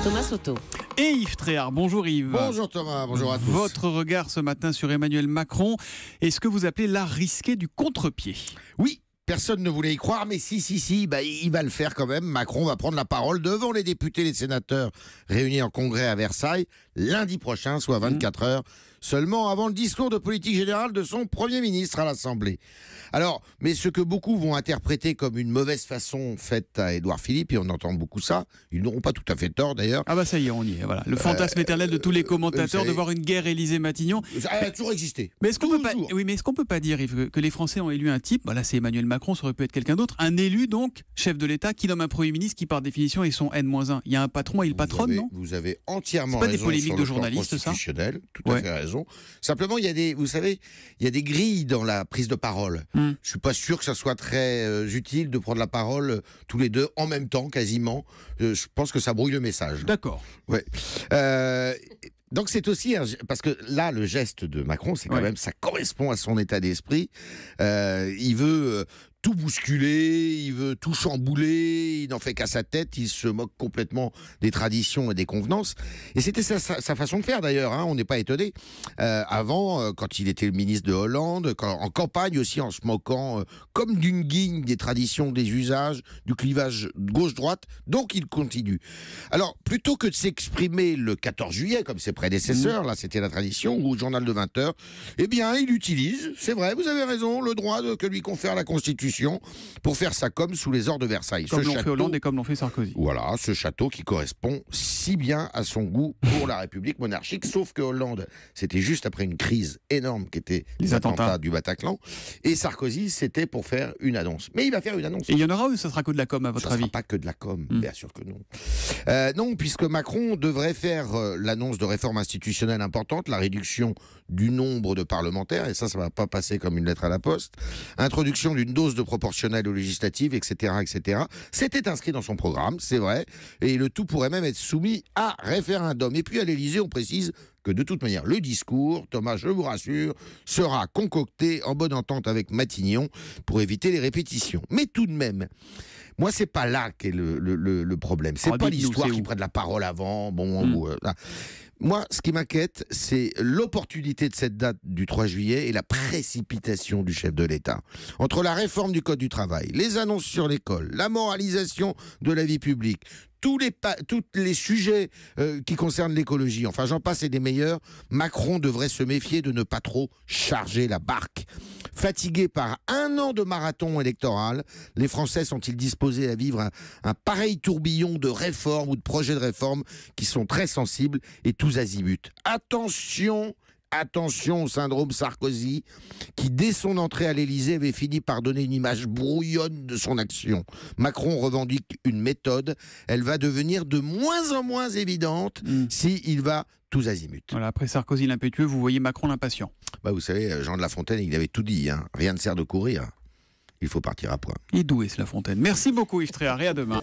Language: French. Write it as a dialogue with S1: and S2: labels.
S1: Thomas Soto.
S2: Et Yves Tréhard. Bonjour Yves.
S3: Bonjour Thomas, bonjour à tous.
S2: Votre regard ce matin sur Emmanuel Macron est ce que vous appelez l'art risqué du contre-pied.
S3: Oui, personne ne voulait y croire, mais si, il va le faire quand même. Macron va prendre la parole devant les députés et les sénateurs réunis en congrès à Versailles lundi prochain, soit 24 heures seulement avant le discours de politique générale de son Premier ministre à l'Assemblée. Alors, mais ce que beaucoup vont interpréter comme une mauvaise façon faite à Édouard Philippe, et on entend beaucoup ça, ils n'auront pas tout à fait tort d'ailleurs.
S2: Ah bah ça y est, on y est. Voilà. Le fantasme éternel de tous les commentateurs de voir une guerre Élysée-Matignon.
S3: Ça a toujours existé.
S2: Mais est-ce qu'on peut pas dire, Yves, que les Français ont élu un type, voilà, c'est Emmanuel Macron, ça aurait pu être quelqu'un d'autre, un élu donc, chef de l'État, qui nomme un Premier ministre qui par définition est son N-1. Il y a un patron et il patronne, non?
S3: Vous avez entièrement
S2: raison. C'est pas
S3: des
S2: polémiques
S3: sur
S2: de
S3: le plan
S2: journalistes, ça?
S3: Constitutionnel, tout à fait raison. Simplement, il y a des, vous savez, il y a des grilles dans la prise de parole. Je suis pas sûr que ça soit très utile de prendre la parole tous les deux en même temps, quasiment. Je pense que ça brouille le message.
S2: D'accord.
S3: Ouais. Donc c'est aussi parce que là le geste de Macron, c'est quand même, ça correspond à son état d'esprit. Il veut tout bousculer, il veut tout chambouler, il n'en fait qu'à sa tête, il se moque complètement des traditions et des convenances. Et c'était sa façon de faire d'ailleurs, hein, on n'est pas étonné. Avant, quand il était le ministre de Hollande, en campagne aussi, en se moquant comme d'une guigne des traditions, des usages, du clivage gauche-droite, donc il continue. Alors, plutôt que de s'exprimer le 14 juillet, comme ses prédécesseurs, là c'était la tradition, ou au journal de 20 heures, eh bien il utilise, c'est vrai, vous avez raison, le droit que lui confère la Constitution pour faire sa com sous les ors de Versailles.
S2: Comme l'ont fait Hollande et comme l'ont fait Sarkozy.
S3: Voilà, ce château qui correspond si bien à son goût pour la République monarchique, sauf que Hollande, c'était juste après une crise énorme qui était les attentats du Bataclan, et Sarkozy, c'était pour faire une annonce. Mais il va faire une annonce.
S2: Et il y en aura ou ça sera que de la com à votre avis?
S3: Ça ne sera pas que de la com, bien sûr que non. Non, puisque Macron devrait faire l'annonce de réformes institutionnelles importantes, la réduction du nombre de parlementaires, et ça ne va pas passer comme une lettre à la poste, introduction d'une dose de proportionnelle aux législatives, etc., etc. C'était inscrit dans son programme, c'est vrai, et le tout pourrait même être soumis à référendum. Et puis à l'Élysée, on précise que de toute manière, le discours, Thomas, je vous rassure, sera concocté en bonne entente avec Matignon pour éviter les répétitions. Mais tout de même, moi, c'est pas là qu'est le problème. C'est pas l'histoire qui prenne la parole avant. Moi, ce qui m'inquiète, c'est l'opportunité de cette date du 3 juillet et la précipitation du chef de l'État. Entre la réforme du Code du travail, les annonces sur l'école, la moralisation de la vie publique, tous les sujets qui concernent l'écologie, enfin j'en passe et des meilleurs, Macron devrait se méfier de ne pas trop charger la barque. Fatigués par un an de marathon électoral, les Français sont-ils disposés à vivre un pareil tourbillon de réformes ou de projets de réformes qui sont très sensibles et tous azimuts? Attention au syndrome Sarkozy, qui dès son entrée à l'Élysée avait fini par donner une image brouillonne de son action. Macron revendique une méthode, elle va devenir de moins en moins évidente s'il va tous azimuts.
S2: Voilà, après Sarkozy l'impétueux, vous voyez Macron l'impatient.
S3: Bah vous savez, Jean de La Fontaine, il avait tout dit, hein. Rien ne sert de courir, il faut partir à point.
S2: Et d'où est-ce La Fontaine? Merci beaucoup Yves Tréhard et à demain.